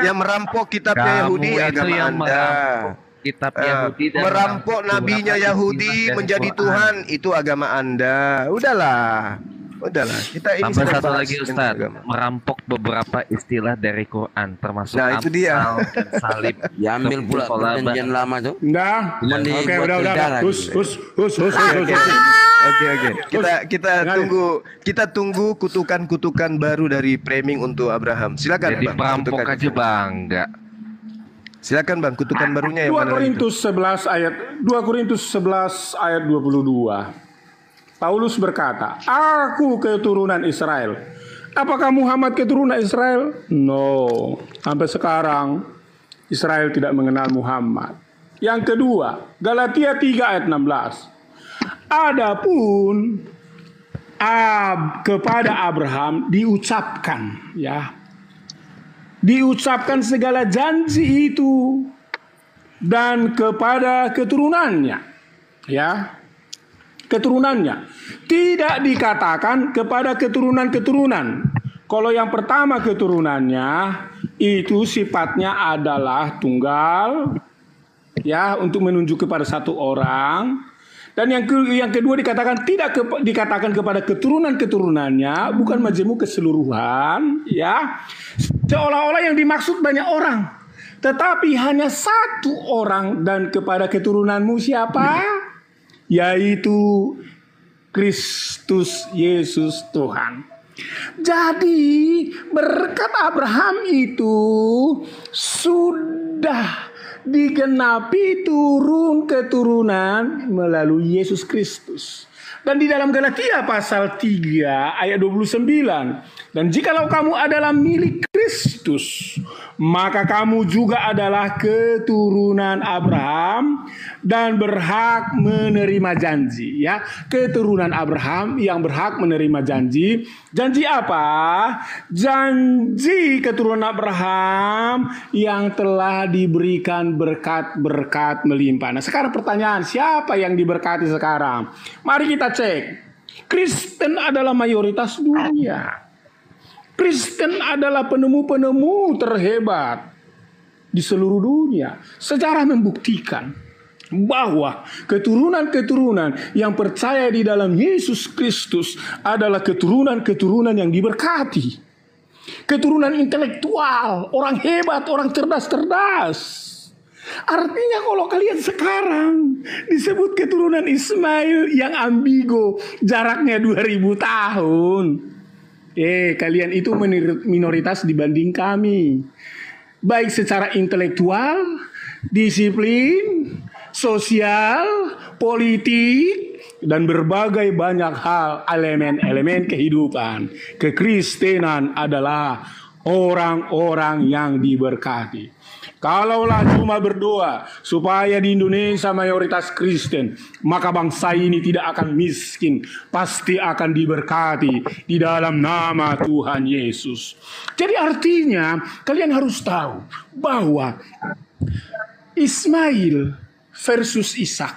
yang merampok kitabnya Kamu Yahudi itu agama yang Anda. merampok kitab Yahudi dan Merampok nabinya beberapa Yahudi ayat menjadi Quran. Tuhan itu agama Anda. Udahlah. Kita ini Tambah sedang satu bahas lagi tentang Ustadz, agama. merampok beberapa istilah dari Quran termasuk Nah, itu dia. amsal dan salib. Diambil pula Seperti perjanjian lama tuh. Udah. Cuman Oke, dibuat udah. berdarah Hus. gitu. Oke. Kita tunggu kutukan-kutukan baru dari framing untuk Abraham. Silakan Jadi Bang. perampok kutukan. aja bangga. Silakan Bang, kutukan barunya yang 2 mana lagi itu? Korintus 11 ayat 22. Paulus berkata, "Aku keturunan Israel." Apakah Muhammad keturunan Israel? No. Sampai sekarang Israel tidak mengenal Muhammad. Yang kedua, Galatia 3 ayat 16. Adapun kepada Abraham diucapkan, diucapkan segala janji itu dan kepada keturunannya, keturunannya. Tidak dikatakan kepada keturunan-keturunan. Kalau yang pertama keturunannya itu sifatnya adalah tunggal, untuk menunjuk kepada satu orang. Dan yang kedua dikatakan tidak dikatakan kepada keturunan-keturunannya, bukan majemuk keseluruhan, seolah-olah yang dimaksud banyak orang, tetapi hanya satu orang, dan kepada keturunanmu siapa? Yaitu Kristus Yesus Tuhan. Jadi berkat Abraham itu sudah digenapi turun keturunan melalui Yesus Kristus. Dan di dalam Galatia pasal 3 ayat 29. Dan jikalau kamu adalah milik Kristus, maka kamu juga adalah keturunan Abraham dan berhak menerima janji. Keturunan Abraham yang berhak menerima janji. Janji apa? Janji keturunan Abraham yang telah diberikan berkat-berkat melimpah. Nah, sekarang pertanyaan, siapa yang diberkati sekarang? Mari kita cek. Kristen adalah mayoritas dunia. Kristen adalah penemu-penemu terhebat di seluruh dunia. Sejarah membuktikan bahwa keturunan-keturunan yang percaya di dalam Yesus Kristus adalah keturunan-keturunan yang diberkati. Keturunan intelektual, orang hebat, orang cerdas-cerdas. Artinya kalau kalian sekarang disebut keturunan Ismail yang ambigo, jaraknya 2000 tahun. Kalian itu minoritas dibanding kami. Baik secara intelektual, disiplin, sosial, politik, dan berbagai banyak hal, elemen-elemen kehidupan. Kekristenan adalah orang-orang yang diberkati. Kalaulah cuma berdoa supaya di Indonesia mayoritas Kristen, maka bangsa ini tidak akan miskin, pasti akan diberkati di dalam nama Tuhan Yesus. Jadi artinya kalian harus tahu bahwa Ismail versus Ishak,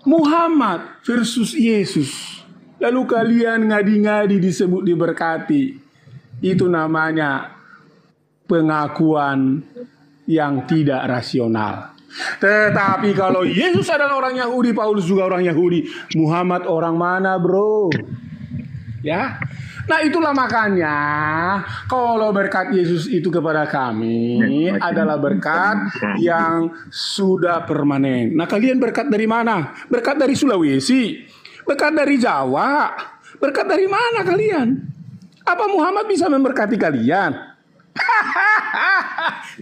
Muhammad versus Yesus, lalu kalian ngadi-ngadi disebut diberkati, itu namanya pengakuan yang tidak rasional. Tetapi kalau Yesus adalah orang Yahudi, Paulus juga orang Yahudi, Muhammad orang mana, bro? Nah, itulah makanya kalau berkat Yesus itu kepada kami adalah berkat yang sudah permanen. Nah, kalian berkat dari mana? Berkat dari Sulawesi, berkat dari Jawa, berkat dari mana kalian? Apa Muhammad bisa memberkati kalian?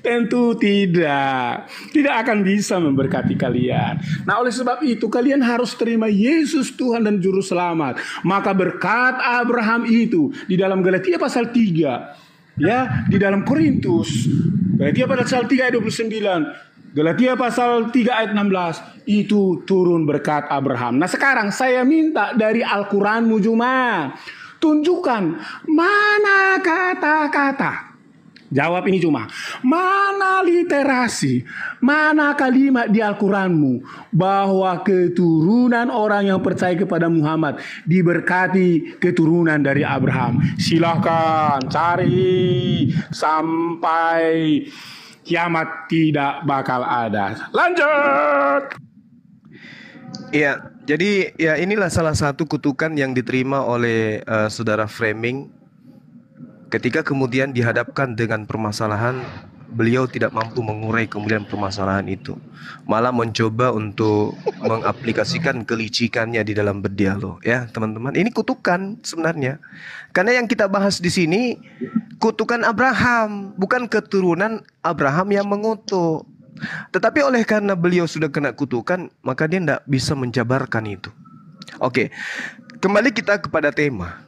Tentu tidak. Tidak akan bisa memberkati kalian. Nah, oleh sebab itu kalian harus terima Yesus Tuhan dan Juru Selamat. Maka berkat Abraham itu di dalam Galatia pasal 3, ya, di dalam Korintus, Galatia pasal 3 ayat 29, Galatia pasal 3 ayat 16, itu turun berkat Abraham. Nah, sekarang saya minta dari Al-Quranmu Juma, tunjukkan mana kata-kata. Jawab ini Juma, mana literasi, mana kalimat di Al-Quranmu bahwa keturunan orang yang percaya kepada Muhammad diberkati keturunan dari Abraham. Silahkan cari sampai kiamat tidak bakal ada. Lanjut. Ya, jadi ya inilah salah satu kutukan yang diterima oleh saudara Framing ketika kemudian dihadapkan dengan permasalahan, beliau tidak mampu mengurai kemudian permasalahan itu, malah mencoba untuk mengaplikasikan kelicikannya di dalam berdialog. Ya, teman-teman, ini kutukan sebenarnya. Karena yang kita bahas di sini kutukan Abraham, bukan keturunan Abraham yang mengutuk. Tetapi oleh karena beliau sudah kena kutukan, maka dia tidak bisa menjabarkan itu. Oke, kembali kita kepada tema.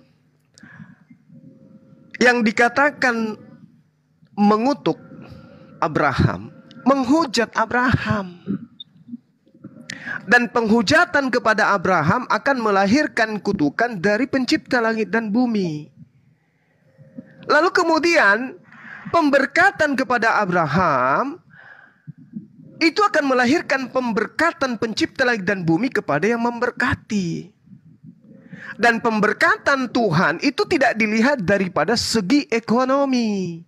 Yang dikatakan mengutuk Abraham, menghujat Abraham. Dan penghujatan kepada Abraham akan melahirkan kutukan dari pencipta langit dan bumi. Lalu kemudian pemberkatan kepada Abraham itu akan melahirkan pemberkatan pencipta langit dan bumi kepada yang memberkati. Dan pemberkatan Tuhan itu tidak dilihat daripada segi ekonomi,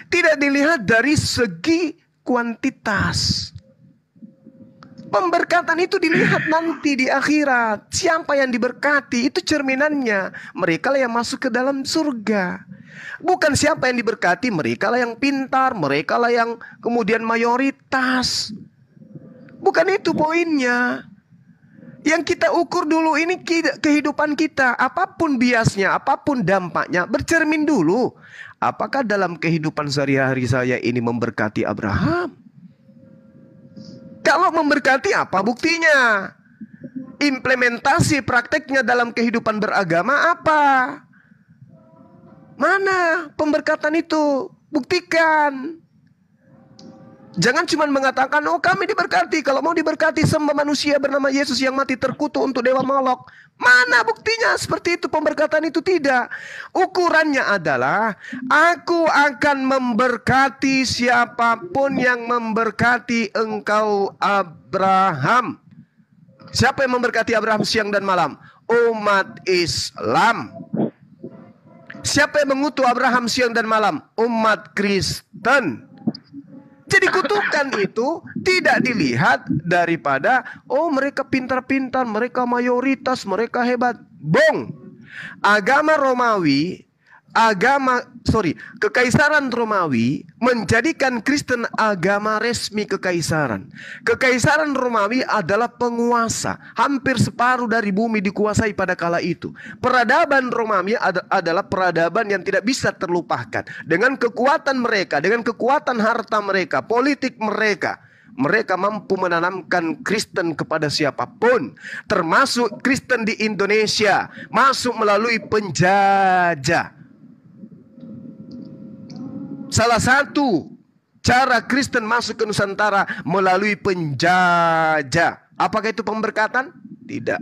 tidak dilihat dari segi kuantitas. Pemberkatan itu dilihat nanti di akhirat. Siapa yang diberkati itu cerminannya, mereka lah yang masuk ke dalam surga. Bukan siapa yang diberkati, mereka lah yang pintar, mereka lah yang kemudian mayoritas. Bukan itu poinnya. Yang kita ukur dulu ini kehidupan kita, apapun biasnya, apapun dampaknya, bercermin dulu. Apakah dalam kehidupan sehari-hari saya ini memberkati Abraham? Kalau memberkati, apa buktinya? Implementasi prakteknya dalam kehidupan beragama apa? Mana pemberkatan itu? Buktikan. Jangan cuma mengatakan, oh kami diberkati. Kalau mau diberkati sama manusia bernama Yesus yang mati terkutuk untuk dewa Molok. Mana buktinya seperti itu? Pemberkatan itu tidak. Ukurannya adalah, aku akan memberkati siapapun yang memberkati engkau Abraham. Siapa yang memberkati Abraham siang dan malam? Umat Islam. Siapa yang mengutuk Abraham siang dan malam? Umat Kristen. Jadi kutukan itu tidak dilihat daripada, oh mereka pintar-pintar, mereka mayoritas, mereka hebat. Bong. Agama Romawi, Kekaisaran Romawi menjadikan Kristen agama resmi kekaisaran. Kekaisaran Romawi adalah penguasa. Hampir separuh dari bumi dikuasai pada kala itu. Peradaban Romawi adalah peradaban yang tidak bisa terlupakan. Dengan kekuatan mereka, dengan kekuatan harta mereka, politik mereka, mereka mampu menanamkan Kristen kepada siapapun. Termasuk Kristen di Indonesia. Masuk melalui penjajah. Salah satu cara Kristen masuk ke Nusantara melalui penjajah. Apakah itu pemberkatan? Tidak.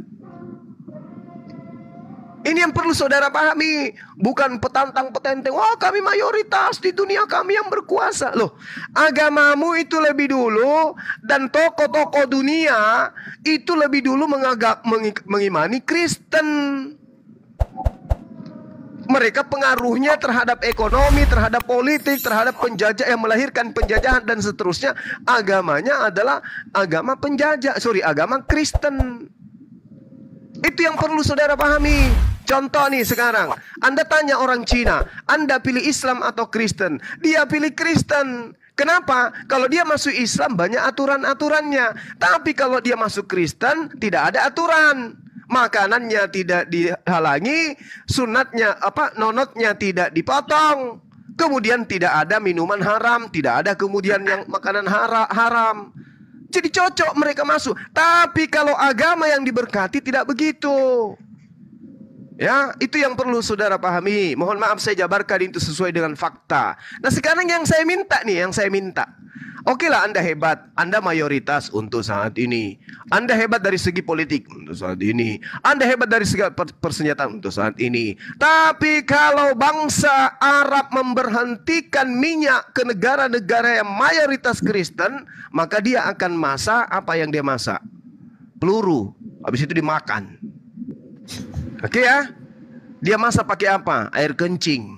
Ini yang perlu saudara pahami. Bukan petantang-petenteng, wah kami mayoritas di dunia, kami yang berkuasa. Loh, agamamu itu lebih dulu, dan tokoh-tokoh dunia itu lebih dulu mengimani Kristen. Mereka pengaruhnya terhadap ekonomi, terhadap politik, terhadap penjajah yang melahirkan penjajahan dan seterusnya. Agamanya adalah agama penjajah, agama Kristen. Itu yang perlu saudara pahami. Contoh nih sekarang, Anda tanya orang Cina, Anda pilih Islam atau Kristen? Dia pilih Kristen. Kenapa? Kalau dia masuk Islam banyak aturan-aturannya. Tapi kalau dia masuk Kristen tidak ada aturan. Makanannya tidak dihalangi, sunatnya nonotnya tidak dipotong, Kemudian tidak ada minuman haram, tidak ada kemudian yang makanan haram. Jadi cocok mereka masuk. Tapi kalau agama yang diberkati tidak begitu. Ya, itu yang perlu saudara pahami. Mohon maaf saya jabarkan itu sesuai dengan fakta. Nah sekarang yang saya minta. Oke lah, Anda hebat, Anda mayoritas untuk saat ini. Anda hebat dari segi politik untuk saat ini. Anda hebat dari segi persenjataan untuk saat ini. Tapi kalau bangsa Arab memberhentikan minyak ke negara-negara yang mayoritas Kristen, maka dia akan masak apa yang dia masak? Peluru. Habis itu dimakan. Oke ya? Dia masak pakai apa? Air kencing.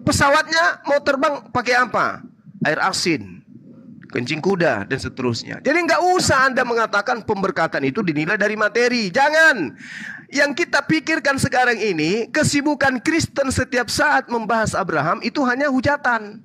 Pesawatnya mau terbang pakai apa? Air asin, kencing kuda, dan seterusnya. Jadi nggak usah Anda mengatakan pemberkatan itu dinilai dari materi. Jangan. Yang kita pikirkan sekarang ini, kesibukan Kristen setiap saat membahas Abraham itu hanya hujatan.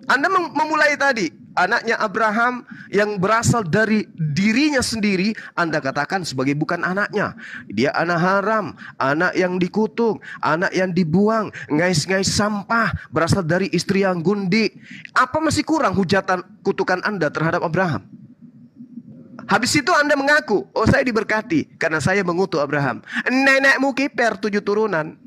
Anda memulai tadi, anaknya Abraham yang berasal dari dirinya sendiri, Anda katakan sebagai bukan anaknya. Dia anak haram, anak yang dikutuk, anak yang dibuang, ngais-ngais sampah, berasal dari istri yang gundi. Apa masih kurang hujatan kutukan Anda terhadap Abraham? Habis itu Anda mengaku, oh saya diberkati karena saya mengutuk Abraham. Nenekmu kiper 7 turunan.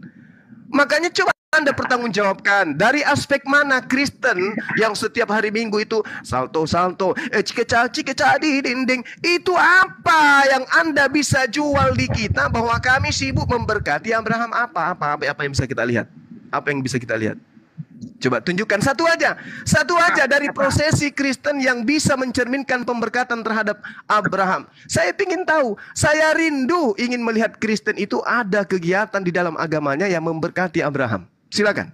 Makanya coba Anda pertanggungjawabkan dari aspek mana Kristen yang setiap hari Minggu itu salto-salto, cikeca di dinding. Itu apa yang Anda bisa jual di kita bahwa kami sibuk memberkati Abraham? Apa yang bisa kita lihat? Apa yang bisa kita lihat? Coba tunjukkan satu aja dari prosesi Kristen yang bisa mencerminkan pemberkatan terhadap Abraham. Saya ingin tahu, saya rindu ingin melihat Kristen itu ada kegiatan di dalam agamanya yang memberkati Abraham. Silakan.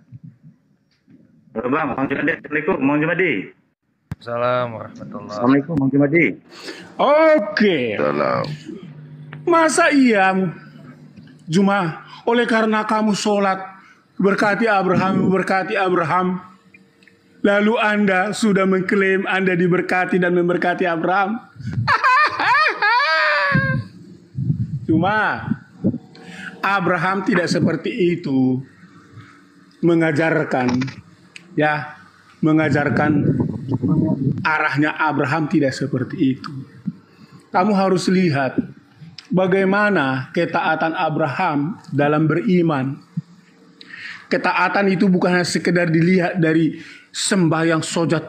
Bang Assalamualaikum, Bang Jumadi. Assalamualaikum Bang Jumadi. Oke. Masa iya Juma, oleh karena kamu sholat berkati Abraham, lalu Anda sudah mengklaim Anda diberkati dan memberkati Abraham? Cuma Abraham tidak seperti itu mengajarkan arahnya. Abraham tidak seperti itu. Kamu harus lihat bagaimana ketaatan Abraham dalam beriman. Ketaatan itu bukan hanya sekedar dilihat dari sembahyang sojat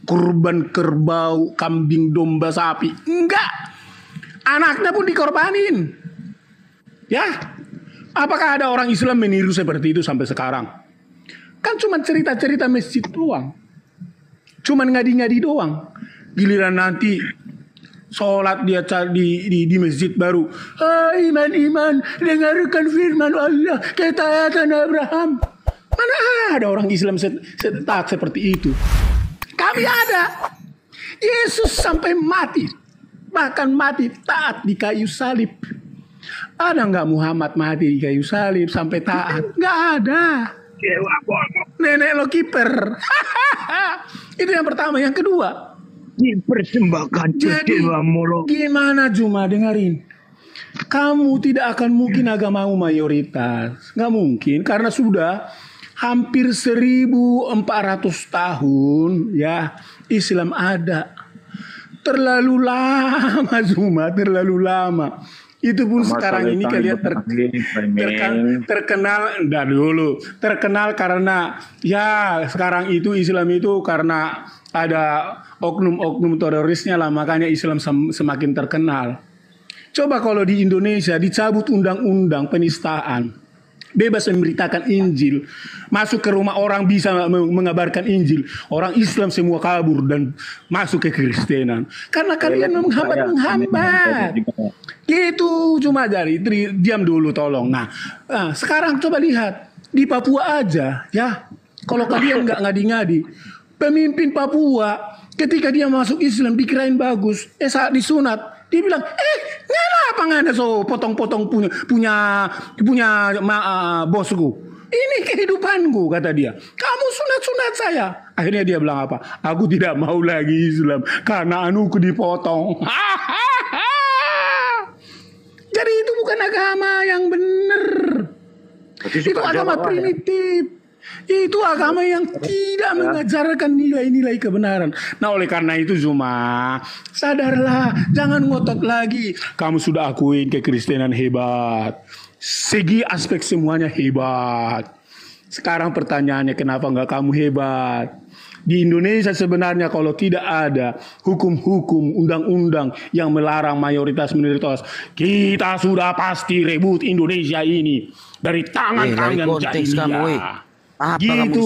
kurban kerbau, kambing, domba, sapi. Enggak. Anaknya pun dikorbanin. Ya. Apakah ada orang Islam meniru seperti itu sampai sekarang? Kan cuma cerita-cerita masjid doang. Cuma ngadi-ngadi doang. Giliran nanti sholat dia di masjid baru. Iman, dengarkan firman Allah, ketaatan Abraham. Mana ada orang Islam taat seperti itu? Kami ada. Yesus sampai mati. Bahkan mati taat di kayu salib. Ada nggak Muhammad mati di kayu salib sampai taat? Nggak ada. Nenek lo kiper. Itu yang pertama. Yang kedua, dipersembahkan jadi gimana Juma, dengerin. Kamu tidak akan mungkin agamamu mayoritas. Nggak mungkin, karena sudah hampir 1400 tahun ya Islam ada. Terlalu lama Juma, terlalu lama. Itu pun sekarang ini kalian terkenal karena ya sekarang itu Islam itu karena ada oknum-oknum terorisnya lah, makanya Islam semakin terkenal. Coba kalau di Indonesia dicabut undang-undang penistaan, bebas memberitakan Injil, masuk ke rumah orang bisa mengabarkan Injil, orang Islam semua kabur dan masuk ke Kristenan karena kalian menghambat. Itu cuma dari diam dulu tolong. Nah, sekarang coba lihat di Papua aja ya. Kalau kalian nggak ngadi-ngadi, pemimpin Papua ketika dia masuk Islam dikirain bagus, saat disunat dia bilang, ngapa nggak ada so potong-potong punya bosku. Ini kehidupanku, kata dia. Kamu sunat-sunat saya. Akhirnya dia bilang apa? Aku tidak mau lagi Islam karena anuku dipotong. Jadi itu bukan agama yang benar. Itu agama primitif. Itu agama yang tidak mengajarkan nilai-nilai kebenaran. Nah, oleh karena itu Zuma, sadarlah, jangan ngotot lagi. Kamu sudah akuin kekristenan hebat. Segi aspek semuanya hebat. Sekarang pertanyaannya, kenapa nggak kamu hebat? Di Indonesia sebenarnya kalau tidak ada hukum-hukum, undang-undang yang melarang mayoritas minoritas, kita sudah pasti rebut Indonesia ini dari tangan-tangan jahiliyah. Gitu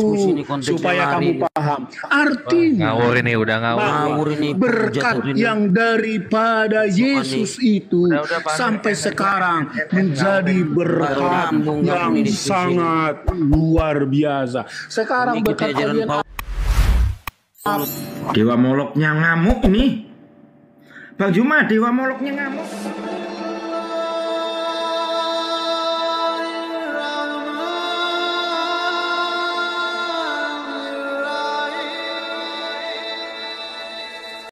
supaya kamu paham artinya ngawur ini udah ngawur ini berkat yang daripada Yesus itu sampai sekarang menjadi berkat yang sangat luar biasa. Sekarang berkat kalian Dewa Moloknya ngamuk ini. Bang Juma, Dewa Moloknya ngamuk.